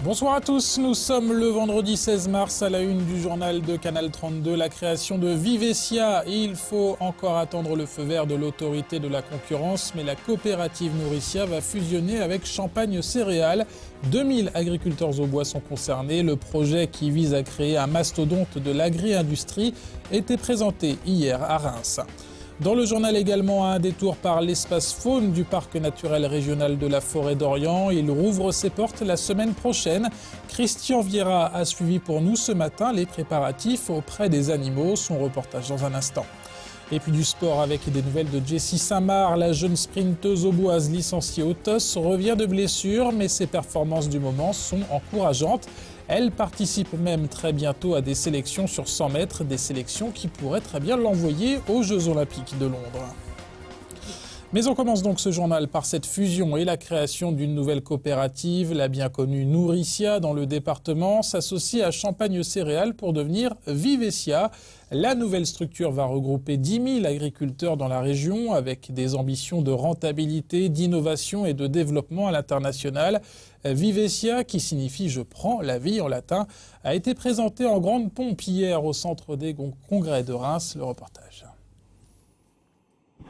Bonsoir à tous, nous sommes le vendredi 16 mars à la une du journal de Canal 32, la création de Vivessia. Il faut encore attendre le feu vert de l'autorité de la concurrence, mais la coopérative Nourricia va fusionner avec Champagne Céréales. 2000 agriculteurs au bois sont concernés. Le projet qui vise à créer un mastodonte de l'agri-industrie était présenté hier à Reims. Dans le journal également, un détour par l'espace faune du parc naturel régional de la Forêt d'Orient. Il rouvre ses portes la semaine prochaine. Christian Vieira a suivi pour nous ce matin les préparatifs auprès des animaux. Son reportage dans un instant. Et puis du sport avec des nouvelles de Jessie Saint-Marc. La jeune sprinteuse auboise licenciée au TOS revient de blessure, mais ses performances du moment sont encourageantes. Elle participe même très bientôt à des sélections sur 100 mètres, des sélections qui pourraient très bien l'envoyer aux Jeux Olympiques de Londres. Mais on commence donc ce journal par cette fusion et la création d'une nouvelle coopérative. La bien connue Nourricia dans le département s'associe à Champagne Céréales pour devenir Vivessia. La nouvelle structure va regrouper 10 000 agriculteurs dans la région avec des ambitions de rentabilité, d'innovation et de développement à l'international. Vivessia, qui signifie « je prends la vie » en latin, a été présenté en grande pompe hier au centre des congrès de Reims. Le reportage.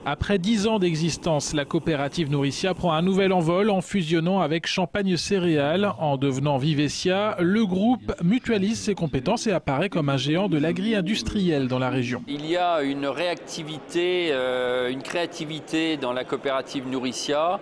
Après 10 ans d'existence, la coopérative Nourricia prend un nouvel envol en fusionnant avec Champagne Céréales. En devenant Vivessia, le groupe mutualise ses compétences et apparaît comme un géant de l'agri-industriel dans la région. Il y a une réactivité, une créativité dans la coopérative Nourricia.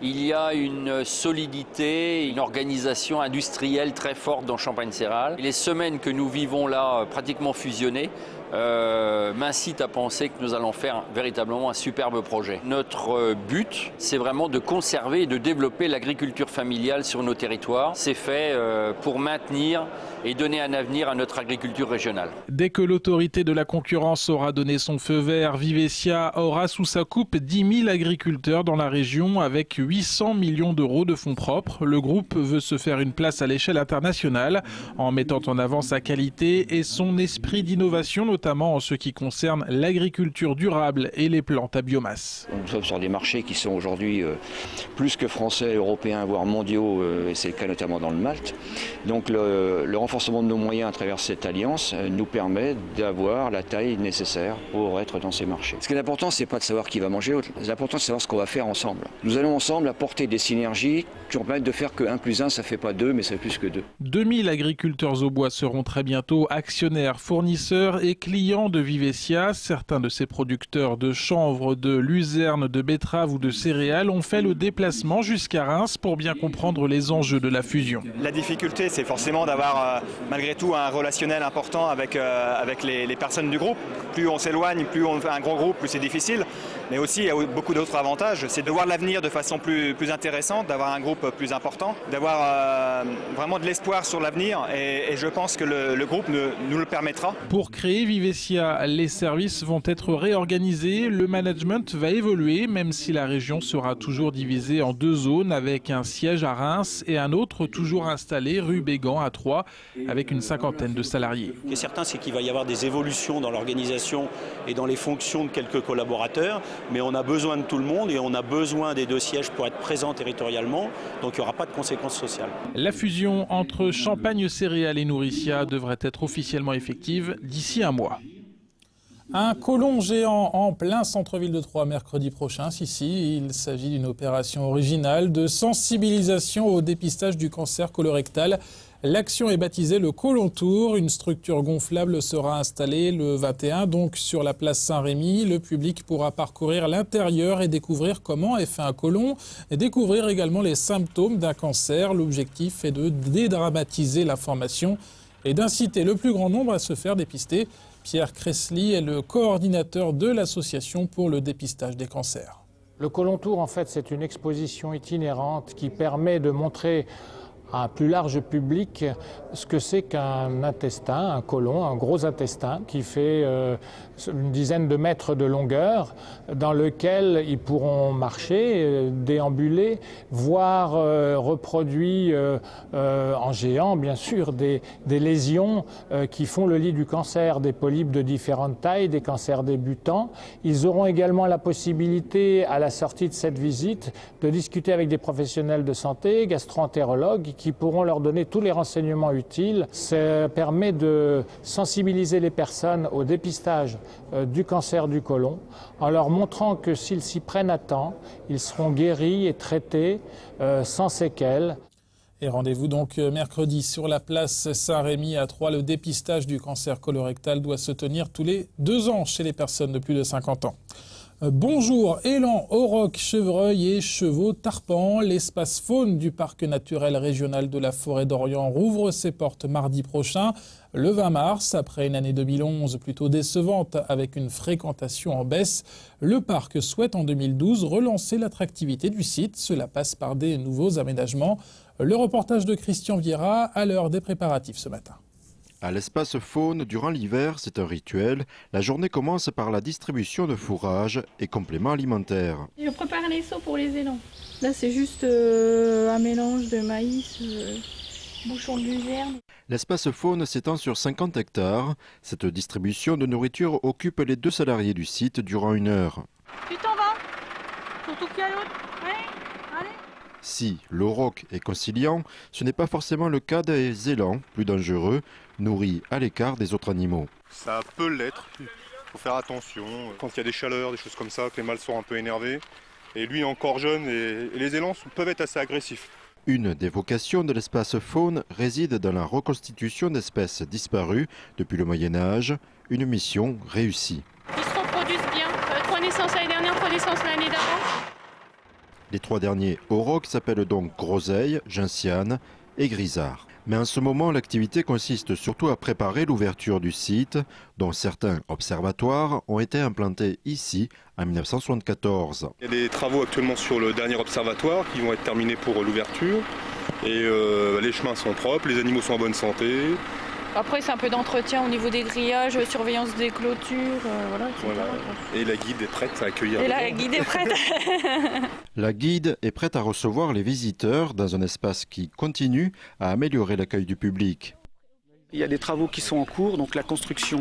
Il y a une solidité, une organisation industrielle très forte dans Champagne Céréales. Les semaines que nous vivons là, pratiquement fusionnées, m'incite à penser que nous allons faire véritablement un superbe projet. Notre but, c'est vraiment de conserver et de développer l'agriculture familiale sur nos territoires. C'est fait pour maintenir et donner un avenir à notre agriculture régionale. Dès que l'autorité de la concurrence aura donné son feu vert, Vivessia aura sous sa coupe 10 000 agriculteurs dans la région avec 800 millions d'euros de fonds propres. Le groupe veut se faire une place à l'échelle internationale en mettant en avant sa qualité et son esprit d'innovation, notamment en ce qui concerne l'agriculture durable et les plantes à biomasse. Nous sommes sur des marchés qui sont aujourd'hui plus que français, européens, voire mondiaux, et c'est le cas notamment dans le malt. Donc le renforcement de nos moyens à travers cette alliance nous permet d'avoir la taille nécessaire pour être dans ces marchés. Ce qui est important, c'est pas de savoir qui va manger l'autre, l'important c'est de savoir ce qu'on va faire ensemble. Nous allons ensemble apporter des synergies qui vont permettre de faire que 1 + 1, ça fait pas 2, mais ça fait plus que 2. 2000 agriculteurs au bois seront très bientôt actionnaires, fournisseurs et clients de Vivessia. Certains de ces producteurs de chanvre, de luzerne, de betterave ou de céréales ont fait le déplacement jusqu'à Reims pour bien comprendre les enjeux de la fusion. La difficulté, c'est forcément d'avoir malgré tout un relationnel important avec les personnes du groupe. Plus on s'éloigne, plus on fait un gros groupe, plus c'est difficile. Mais aussi, il y a beaucoup d'autres avantages. C'est de voir l'avenir de façon plus intéressante, d'avoir un groupe plus important, d'avoir vraiment de l'espoir sur l'avenir. Et je pense que le groupe nous le permettra. Pour créer Vivessia, les services vont être réorganisés. Le management va évoluer, même si la région sera toujours divisée en 2 zones, avec un siège à Reims et un autre toujours installé rue Bégan à Troyes, avec une 50aine de salariés. Ce qui est certain, c'est qu'il va y avoir des évolutions dans l'organisation et dans les fonctions de quelques collaborateurs. Mais on a besoin de tout le monde et on a besoin des 2 sièges pour être présents territorialement, donc il n'y aura pas de conséquences sociales. La fusion entre Champagne Céréales et Nourricia devrait être officiellement effective d'ici 1 mois. Un côlon géant en plein centre-ville de Troyes mercredi prochain. Si, il s'agit d'une opération originale de sensibilisation au dépistage du cancer colorectal. L'action est baptisée le Côlon Tour. Une structure gonflable sera installée le 21, donc sur la place Saint-Rémy. Le public pourra parcourir l'intérieur et découvrir comment est fait un côlon, et découvrir également les symptômes d'un cancer. L'objectif est de dédramatiser l'information et d'inciter le plus grand nombre à se faire dépister. Pierre Cressly est le coordinateur de l'association pour le dépistage des cancers. Le Côlon Tour, en fait, c'est une exposition itinérante qui permet de montrer à un plus large public ce que c'est qu'un intestin, un côlon, un gros intestin qui fait une dizaine de mètres de longueur, dans lequel ils pourront marcher, déambuler, voir reproduits en géant, bien sûr, des lésions qui font le lit du cancer, des polypes de différentes tailles, des cancers débutants. Ils auront également la possibilité, à la sortie de cette visite, de discuter avec des professionnels de santé, gastro-entérologues, qui pourront leur donner tous les renseignements utiles. Ça permet de sensibiliser les personnes au dépistage du cancer du côlon, en leur montrant que s'ils s'y prennent à temps, ils seront guéris et traités sans séquelles. Et rendez-vous donc mercredi sur la place Saint-Rémy à Troyes. Le dépistage du cancer colorectal doit se tenir tous les 2 ans chez les personnes de plus de 50 ans. Bonjour, élan, aurochs, chevreuils et chevaux tarpans. L'espace faune du parc naturel régional de la Forêt d'Orient rouvre ses portes mardi prochain, le 20 mars. Après une année 2011 plutôt décevante avec une fréquentation en baisse, le parc souhaite en 2012 relancer l'attractivité du site. Cela passe par des nouveaux aménagements. Le reportage de Christian Vieira à l'heure des préparatifs ce matin. À l'espace faune, durant l'hiver, c'est un rituel. La journée commence par la distribution de fourrage et compléments alimentaires. Je prépare les seaux pour les élans. Là, c'est juste un mélange de maïs, bouchon de luzerne. L'espace faune s'étend sur 50 hectares. Cette distribution de nourriture occupe les 2 salariés du site durant 1 heure. Tu t'en vas? Surtout qu'il y a l'autre. Ouais, allez. Si l'auroch est conciliant, ce n'est pas forcément le cas des élans, plus dangereux, nourris à l'écart des autres animaux. Ça peut l'être, il faut faire attention. Quand il y a des chaleurs, des choses comme ça, que les mâles sont un peu énervés. Et lui est encore jeune et les élans peuvent être assez agressifs. Une des vocations de l'espace faune réside dans la reconstitution d'espèces disparues depuis le Moyen-Âge, une mission réussie. Ils se reproduisent bien. 3 naissances l'année dernière, 3 naissances l'année d'avant. Les 3 derniers aurochs s'appellent donc groseille, gentiane et grisard. Mais en ce moment, l'activité consiste surtout à préparer l'ouverture du site, dont certains observatoires ont été implantés ici en 1974. Il y a des travaux actuellement sur le dernier observatoire qui vont être terminés pour l'ouverture. Et les chemins sont propres, les animaux sont en bonne santé. Après, c'est un peu d'entretien au niveau des grillages, surveillance des clôtures, voilà, etc. Voilà. Et la guide est prête à accueillir. Et la guide est prête. La guide est prête à recevoir les visiteurs dans un espace qui continue à améliorer l'accueil du public. Il y a des travaux qui sont en cours, donc la construction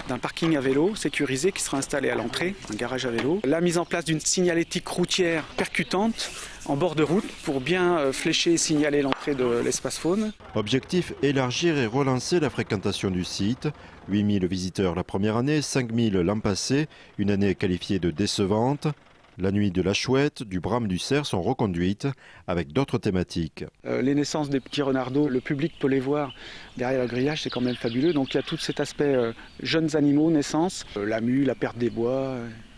d'un parking à vélo sécurisé qui sera installé à l'entrée, un garage à vélo. La mise en place d'une signalétique routière percutante en bord de route pour bien flécher et signaler l'entrée de l'espace faune. Objectif, élargir et relancer la fréquentation du site. 8000 visiteurs la première année, 5000 l'an passé, une année qualifiée de décevante. La nuit de la chouette, du brame du cerf sont reconduites avec d'autres thématiques. Les naissances des petits renardeaux, le public peut les voir derrière le grillage, c'est quand même fabuleux. Donc il y a tout cet aspect jeunes animaux, naissance, la mue, la perte des bois,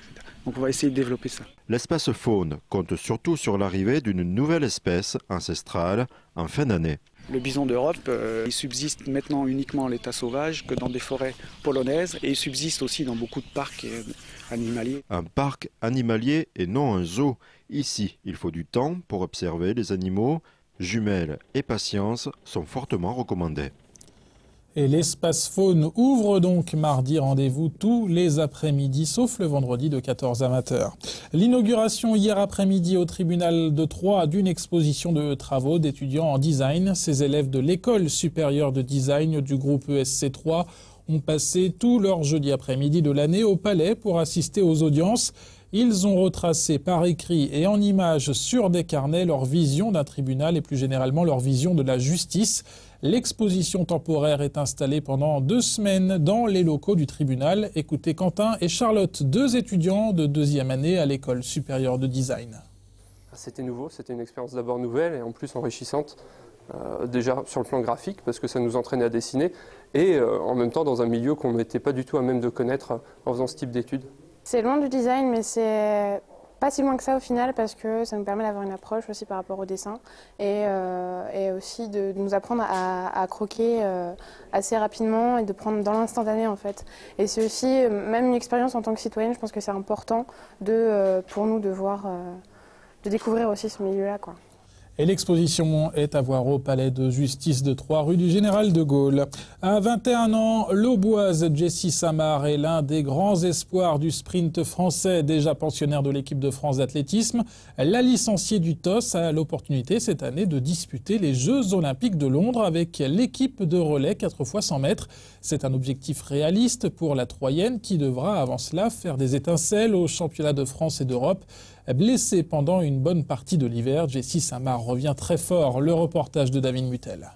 etc. Donc on va essayer de développer ça. L'espace faune compte surtout sur l'arrivée d'une nouvelle espèce ancestrale en fin d'année. Le bison d'Europe, il subsiste maintenant uniquement en l'état sauvage que dans des forêts polonaises et il subsiste aussi dans beaucoup de parcs animaliers. Un parc animalier et non un zoo. Ici, il faut du temps pour observer les animaux. Jumelles et patience sont fortement recommandées. Et l'espace faune ouvre donc mardi, rendez-vous tous les après-midi, sauf le vendredi de 14 amateurs. L'inauguration hier après-midi au tribunal de Troyes d'une exposition de travaux d'étudiants en design. Ces élèves de l'école supérieure de design du groupe ESC3 ont passé tout leur jeudi après-midi de l'année au Palais pour assister aux audiences. Ils ont retracé par écrit et en images sur des carnets leur vision d'un tribunal et plus généralement leur vision de la justice. L'exposition temporaire est installée pendant 2 semaines dans les locaux du tribunal. Écoutez Quentin et Charlotte, 2 étudiants de 2e année à l'école supérieure de design. C'était nouveau, c'était une expérience d'abord nouvelle et en plus enrichissante. Déjà sur le plan graphique parce que ça nous entraînait à dessiner et en même temps dans un milieu qu'on n'était pas du tout à même de connaître en faisant ce type d'études. C'est loin du design, mais c'est pas si loin que ça au final parce que ça nous permet d'avoir une approche aussi par rapport au dessin et aussi de nous apprendre à croquer assez rapidement et de prendre dans l'instantané en fait. Et c'est aussi même une expérience en tant que citoyenne, je pense que c'est important pour nous de voir, de découvrir aussi ce milieu-là, quoi. Et l'exposition est à voir au Palais de Justice de Troyes, rue du Général de Gaulle. À 21 ans, l'Auboise Jessie Samar est l'un des grands espoirs du sprint français, déjà pensionnaire de l'équipe de France d'athlétisme. La licenciée du TOS a l'opportunité cette année de disputer les Jeux Olympiques de Londres avec l'équipe de relais 4 x 100 mètres. C'est un objectif réaliste pour la Troyenne qui devra avant cela faire des étincelles aux championnats de France et d'Europe. Blessée pendant une bonne partie de l'hiver, Jessie Samar revient très fort. Le reportage de David Mutel.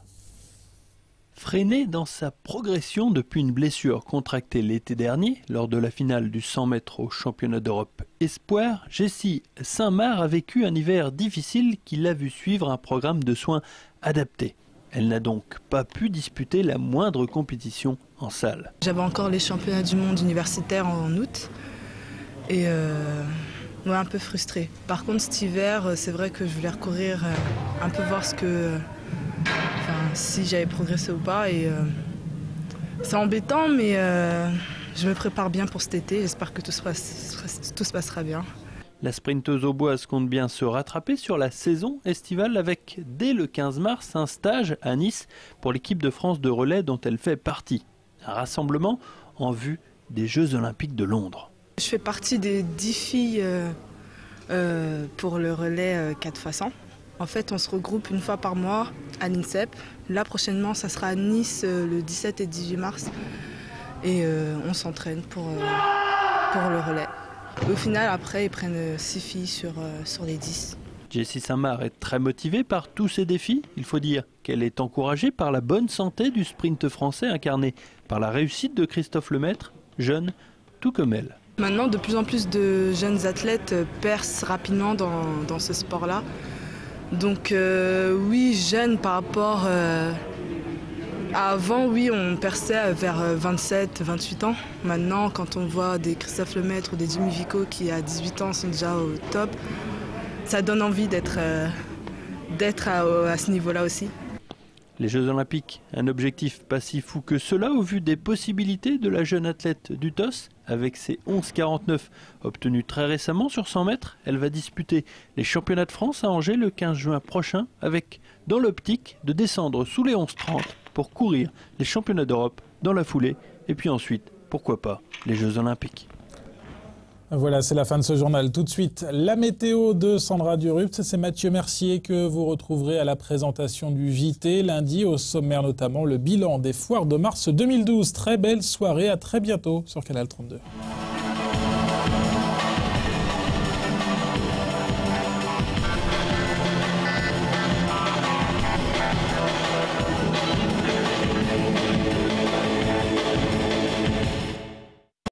Freinée dans sa progression depuis une blessure contractée l'été dernier lors de la finale du 100 mètres au championnat d'Europe Espoir, Jessie Samar a vécu un hiver difficile qui l'a vu suivre un programme de soins adapté. Elle n'a donc pas pu disputer la moindre compétition en salle. J'avais encore les championnats du monde universitaires en août et un peu frustrée. Par contre cet hiver, c'est vrai que je voulais recourir un peu voir si j'avais progressé ou pas. Et c'est embêtant, mais je me prépare bien pour cet été. J'espère que tout se passera bien. La sprinteuse auboise compte bien se rattraper sur la saison estivale avec, dès le 15 mars, un stage à Nice pour l'équipe de France de relais dont elle fait partie. Un rassemblement en vue des Jeux Olympiques de Londres. Je fais partie des 10 filles pour le relais 4 x 100. En fait, on se regroupe une fois par mois à l'INSEP. Là, prochainement, ça sera à Nice le 17 et 18 mars. Et on s'entraîne pour le relais. Au final, après, ils prennent 6 filles sur les 10. Jessie Samar est très motivée par tous ces défis. Il faut dire qu'elle est encouragée par la bonne santé du sprint français incarné par la réussite de Christophe Lemaître, jeune tout comme elle. Maintenant, de plus en plus de jeunes athlètes percent rapidement dans ce sport-là. Donc oui, jeune par rapport à avant, oui, on perçait vers 27, 28 ans. Maintenant, quand on voit des Christophe Lemaître ou des Jimmy Vico qui à 18 ans sont déjà au top, ça donne envie d'être à ce niveau-là aussi. Les Jeux Olympiques, un objectif pas si fou que cela au vu des possibilités de la jeune athlète du TOS. Avec ses 11,49 obtenus très récemment sur 100 mètres, elle va disputer les championnats de France à Angers le 15 juin prochain avec dans l'optique de descendre sous les 11,30 pour courir les championnats d'Europe dans la foulée et puis ensuite, pourquoi pas, les Jeux Olympiques. Voilà, c'est la fin de ce journal. Tout de suite, la météo de Sandra Durupt. C'est Mathieu Mercier que vous retrouverez à la présentation du JT lundi. Au sommaire notamment le bilan des foires de mars 2012. Très belle soirée, à très bientôt sur Canal 32.